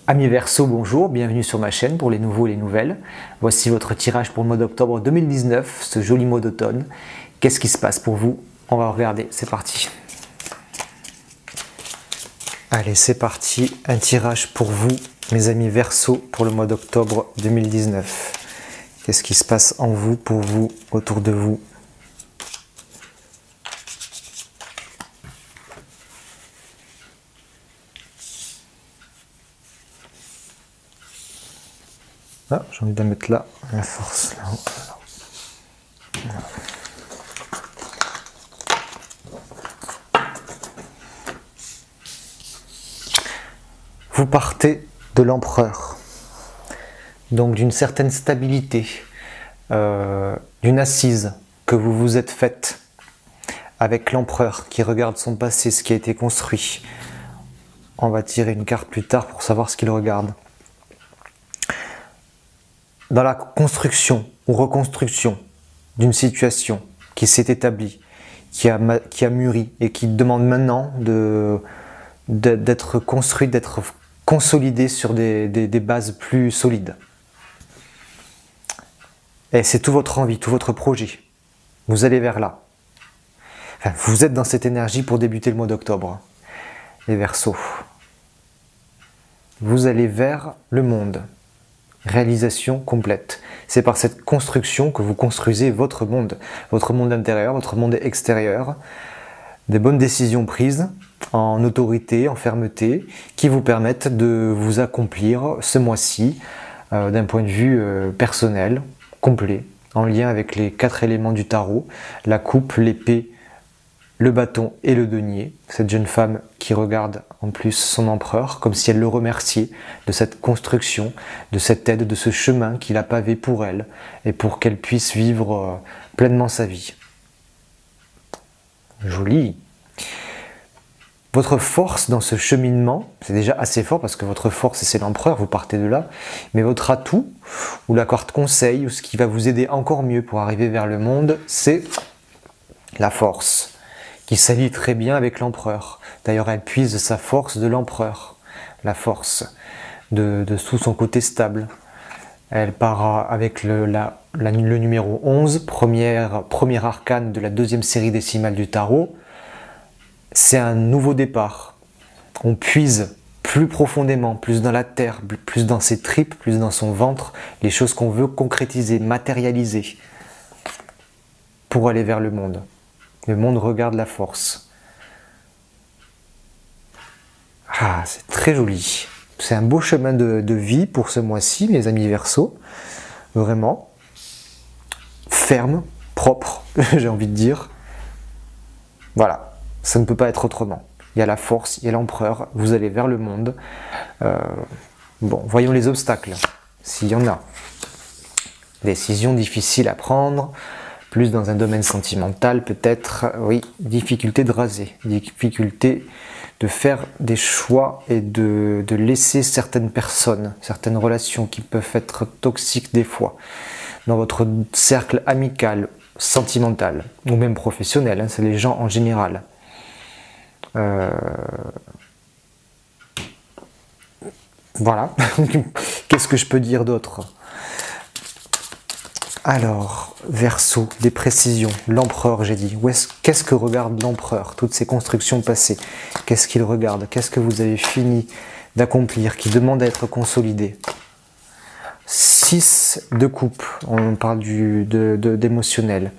Amis Verseau, bonjour, bienvenue sur ma chaîne pour les nouveaux et les nouvelles. Voici votre tirage pour le mois d'octobre 2019, ce joli mois d'automne. Qu'est-ce qui se passe pour vous? On va regarder, c'est parti. Allez, c'est parti, un tirage pour vous, mes amis Verseau, pour le mois d'octobre 2019. Qu'est-ce qui se passe en vous, pour vous, autour de vous? Ah, j'ai envie de la mettre là, la force là-haut. Voilà. Vous partez de l'empereur, donc d'une certaine stabilité, d'une assise que vous vous êtes faite avec l'empereur qui regarde son passé, ce qui a été construit. On va tirer une carte plus tard pour savoir ce qu'il regarde. Dans la construction ou reconstruction d'une situation qui s'est établie, qui a mûri et qui demande maintenant d'être construite, d'être consolidée sur des bases plus solides. Et c'est toute votre envie, tout votre projet. Vous allez vers là. Enfin, vous êtes dans cette énergie pour débuter le mois d'octobre, les Verseaux. Vous allez vers le monde. Réalisation complète. C'est par cette construction que vous construisez votre monde intérieur, votre monde extérieur, des bonnes décisions prises en autorité, en fermeté, qui vous permettent de vous accomplir ce mois-ci d'un point de vue personnel, complet, en lien avec les 4 éléments du tarot, la coupe, l'épée, le bâton et le denier. Cette jeune femme qui regarde en plus son empereur comme si elle le remerciait de cette construction, de cette aide, de ce chemin qu'il a pavé pour elle et pour qu'elle puisse vivre pleinement sa vie. Joli. Votre force dans ce cheminement, c'est déjà assez fort parce que votre force c'est l'empereur, vous partez de là, mais votre atout ou la carte conseil ou ce qui va vous aider encore mieux pour arriver vers le monde, c'est la force, qui s'allie très bien avec l'empereur. D'ailleurs, elle puise sa force de l'empereur, la force de tout son côté stable. Elle part avec le numéro 11, premier arcane de la 2e série décimale du tarot. C'est un nouveau départ. On puise plus profondément, plus dans la terre, plus dans ses tripes, plus dans son ventre, les choses qu'on veut concrétiser, matérialiser, pour aller vers le monde. Le monde regarde la force. Ah, c'est très joli. C'est un beau chemin de vie pour ce mois-ci, mes amis Verseaux. Vraiment. Ferme, propre, j'ai envie de dire. Voilà, ça ne peut pas être autrement. Il y a la force, il y a l'empereur, vous allez vers le monde. Bon, voyons les obstacles, s'il y en a. Décision difficile à prendre. Plus dans un domaine sentimental, peut-être, oui, difficulté de raser, difficulté de faire des choix et de laisser certaines personnes, certaines relations qui peuvent être toxiques des fois, dans votre cercle amical, sentimental, ou même professionnel, hein, c'est les gens en général. Voilà, qu'est-ce que je peux dire d'autre ? Alors, Verseau, des précisions, l'empereur j'ai dit, qu'est-ce que regarde l'empereur, toutes ces constructions passées, qu'est-ce qu'il regarde, qu'est-ce que vous avez fini d'accomplir, qui demande à être consolidé. 6 de coupe, on parle d'émotionnel.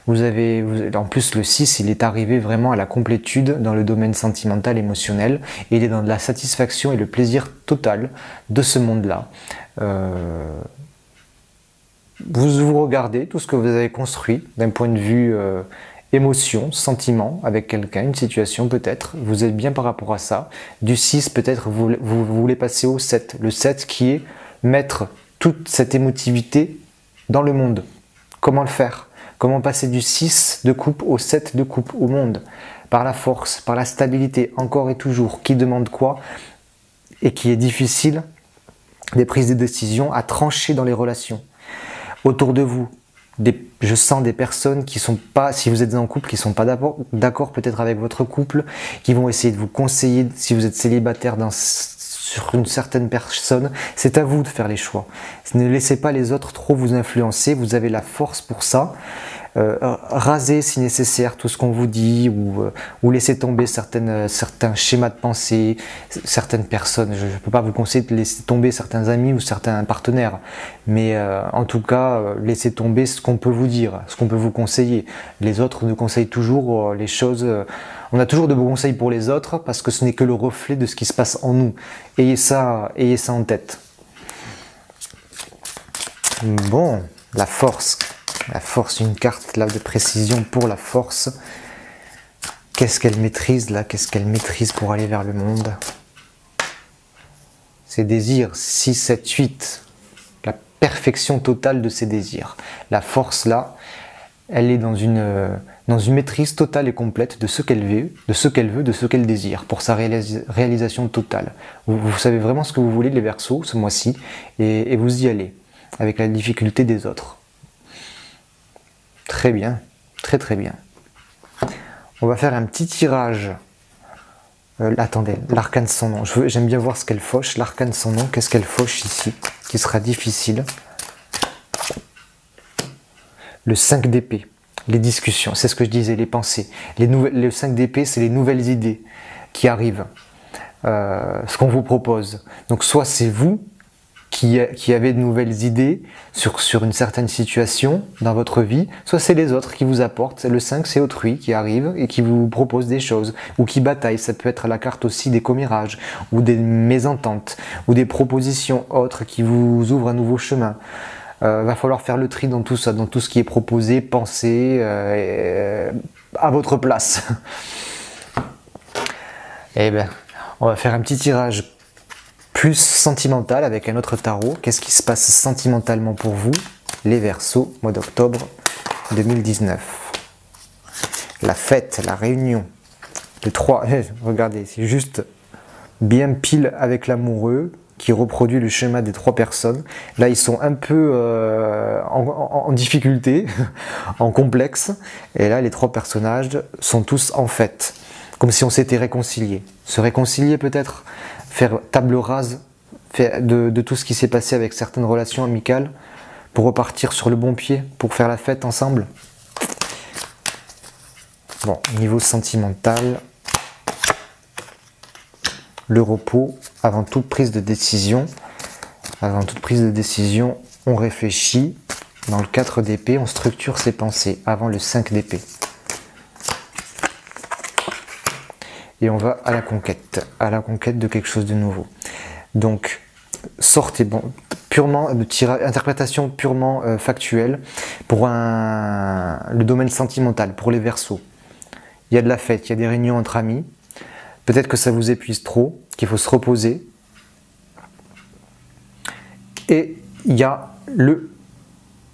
En plus le 6, il est arrivé vraiment à la complétude dans le domaine sentimental, émotionnel, et il est dans la satisfaction et le plaisir total de ce monde-là. Vous regardez tout ce que vous avez construit d'un point de vue émotion, sentiment avec quelqu'un, une situation peut-être, vous êtes bien par rapport à ça. Du 6 peut-être vous voulez passer au 7, le 7 qui est mettre toute cette émotivité dans le monde. Comment le faire? Comment passer du 6 de coupe au 7 de coupe au monde? Par la force, par la stabilité, encore et toujours. Qui demande quoi? Et qui est difficile, des prises de décision à trancher dans les relations. Autour de vous, je sens des personnes qui sont pas, si vous êtes en couple, qui sont pas d'accord peut-être avec votre couple, qui vont essayer de vous conseiller si vous êtes célibataire sur une certaine personne. C'est à vous de faire les choix. Ne laissez pas les autres trop vous influencer, vous avez la force pour ça. Rasez si nécessaire tout ce qu'on vous dit ou laissez tomber certains schémas de pensée, certaines personnes. Je ne peux pas vous conseiller de laisser tomber certains amis ou certains partenaires, mais en tout cas, laissez tomber ce qu'on peut vous dire, ce qu'on peut vous conseiller. Les autres nous conseillent toujours les choses. On a toujours de bons conseils pour les autres parce que ce n'est que le reflet de ce qui se passe en nous. Ayez ça en tête. Bon, la force. La force, une carte là de précision pour la force. Qu'est-ce qu'elle maîtrise là? Qu'est-ce qu'elle maîtrise pour aller vers le monde? Ses désirs, 6, 7, 8. La perfection totale de ses désirs. La force là, elle est dans une maîtrise totale et complète de ce qu'elle veut, de ce qu'elle désire, pour sa réalisation totale. Vous savez vraiment ce que vous voulez les Verseaux ce mois-ci, et vous y allez, avec la difficulté des autres. Très bien, très très bien. On va faire un petit tirage. Attendez, l'arcane sans nom. J'aime bien voir ce qu'elle fauche. L'arcane sans nom, qu'est-ce qu'elle fauche ici, qui sera difficile. Le 5 d'épée, les discussions, c'est ce que je disais, les pensées. Le 5 d'épée, c'est les nouvelles idées qui arrivent, ce qu'on vous propose. Donc soit c'est vous qui avez de nouvelles idées sur une certaine situation dans votre vie, soit c'est les autres qui vous apportent. Le 5, c'est autrui qui arrive et qui vous propose des choses, ou qui bataille. Ça peut être la carte aussi des commérages, ou des mésententes, ou des propositions autres qui vous ouvrent un nouveau chemin. Va falloir faire le tri dans tout ça, dans tout ce qui est proposé, pensé, à votre place. Eh bien, on va faire un petit tirage plus sentimental avec un autre tarot. Qu'est-ce qui se passe sentimentalement pour vous, les Verseaux, mois d'octobre 2019? La fête, la réunion, le 3, regardez, c'est juste bien pile avec l'amoureux qui reproduit le schéma des 3 personnes. Là, ils sont un peu en difficulté, en complexe, et là, les 3 personnages sont tous en fête, comme si on s'était réconciliés. Se réconcilier peut-être, faire table rase de tout ce qui s'est passé avec certaines relations amicales pour repartir sur le bon pied, pour faire la fête ensemble. Bon, niveau sentimental, le repos avant toute prise de décision. Avant toute prise de décision, on réfléchit. Dans le 4 d'épée, on structure ses pensées avant le 5 d'épée. Et on va à la conquête de quelque chose de nouveau. Donc, sortez, bon, purement, interprétation purement factuelle pour le domaine sentimental, pour les Verseaux. Il y a de la fête, il y a des réunions entre amis. Peut-être que ça vous épuise trop, qu'il faut se reposer. Et il y a le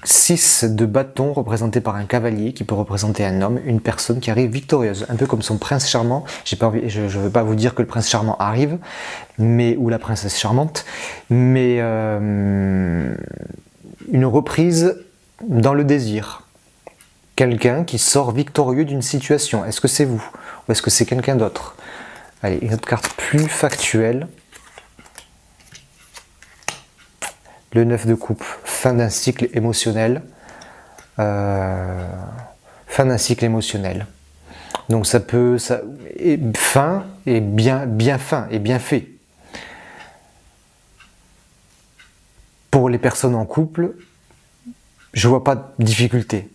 6 de bâton représenté par un cavalier qui peut représenter un homme, une personne qui arrive victorieuse, un peu comme son prince charmant. Je ne veux pas vous dire que le prince charmant arrive, ou la princesse charmante, mais une reprise dans le désir. Quelqu'un qui sort victorieux d'une situation. Est-ce que c'est vous ou est-ce que c'est quelqu'un d'autre? Allez, une autre carte plus factuelle. Le 9 de coupe, fin d'un cycle émotionnel. Fin d'un cycle émotionnel. Donc ça peut... fin et bien fin et bien fait. Pour les personnes en couple, je vois pas de difficulté.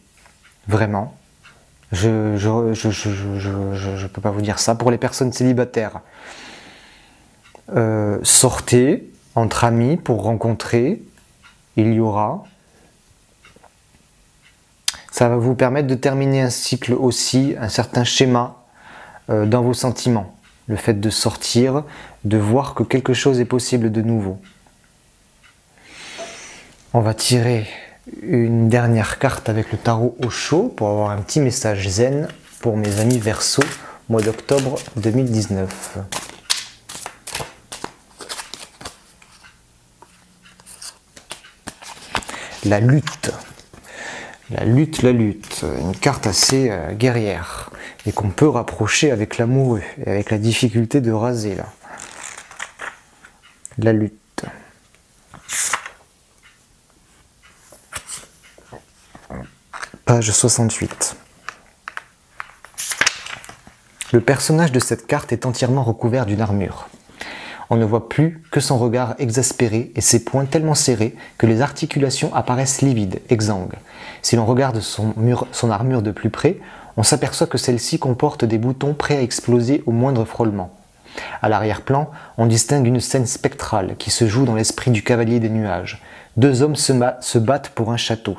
Vraiment. Je peux pas vous dire ça. Pour les personnes célibataires, sortez entre amis pour rencontrer, il y aura. Ça va vous permettre de terminer un cycle aussi, un certain schéma dans vos sentiments. Le fait de sortir, de voir que quelque chose est possible de nouveau. On va tirer une dernière carte avec le tarot au chaud pour avoir un petit message zen pour mes amis Verseaux, mois d'octobre 2019. La lutte. La lutte, une carte assez guerrière et qu'on peut rapprocher avec l'amoureux et avec la difficulté de raser là. La lutte. Page 68. Le personnage de cette carte est entièrement recouvert d'une armure. On ne voit plus que son regard exaspéré et ses poings tellement serrés que les articulations apparaissent livides, exsangues. Si l'on regarde son armure de plus près, on s'aperçoit que celle-ci comporte des boutons prêts à exploser au moindre frôlement. À l'arrière-plan, on distingue une scène spectrale qui se joue dans l'esprit du cavalier des nuages. Deux hommes se battent pour un château.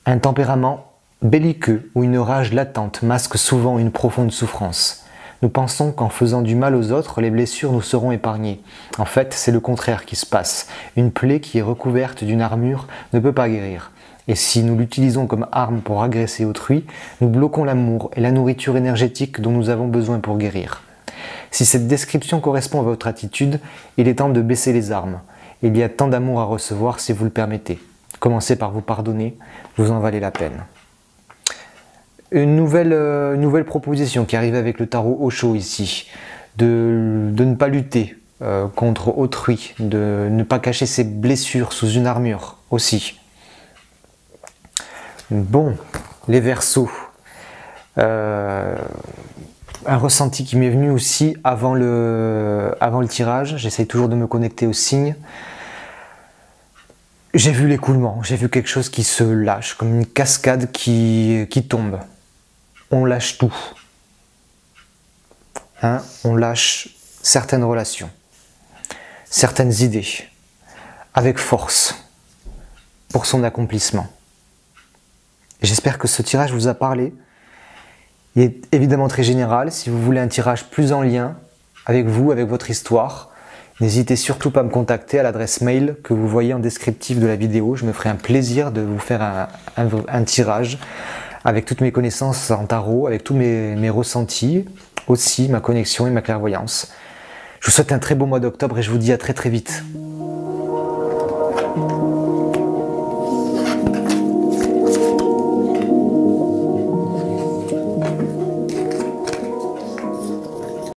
Un tempérament belliqueux ou une rage latente masque souvent une profonde souffrance. Nous pensons qu'en faisant du mal aux autres, les blessures nous seront épargnées. En fait, c'est le contraire qui se passe. Une plaie qui est recouverte d'une armure ne peut pas guérir. Et si nous l'utilisons comme arme pour agresser autrui, nous bloquons l'amour et la nourriture énergétique dont nous avons besoin pour guérir. Si cette description correspond à votre attitude, il est temps de baisser les armes. Il y a tant d'amour à recevoir si vous le permettez. Commencez par vous pardonner, vous en valez la peine. Une nouvelle proposition qui arrive avec le tarot Osho ici, de ne pas lutter contre autrui, de ne pas cacher ses blessures sous une armure aussi. Bon, les Verseaux, un ressenti qui m'est venu aussi avant le tirage, j'essaye toujours de me connecter aux signes. J'ai vu l'écoulement, j'ai vu quelque chose qui se lâche, comme une cascade qui tombe. On lâche tout. Hein, on lâche certaines relations, certaines idées, avec force, pour son accomplissement. J'espère que ce tirage vous a parlé. Il est évidemment très général. Si vous voulez un tirage plus en lien avec vous, avec votre histoire, n'hésitez surtout pas à me contacter à l'adresse mail que vous voyez en descriptif de la vidéo. Je me ferai un plaisir de vous faire un tirage avec toutes mes connaissances en tarot, avec tous mes ressentis, aussi ma connexion et ma clairvoyance. Je vous souhaite un très beau mois d'octobre et je vous dis à très vite.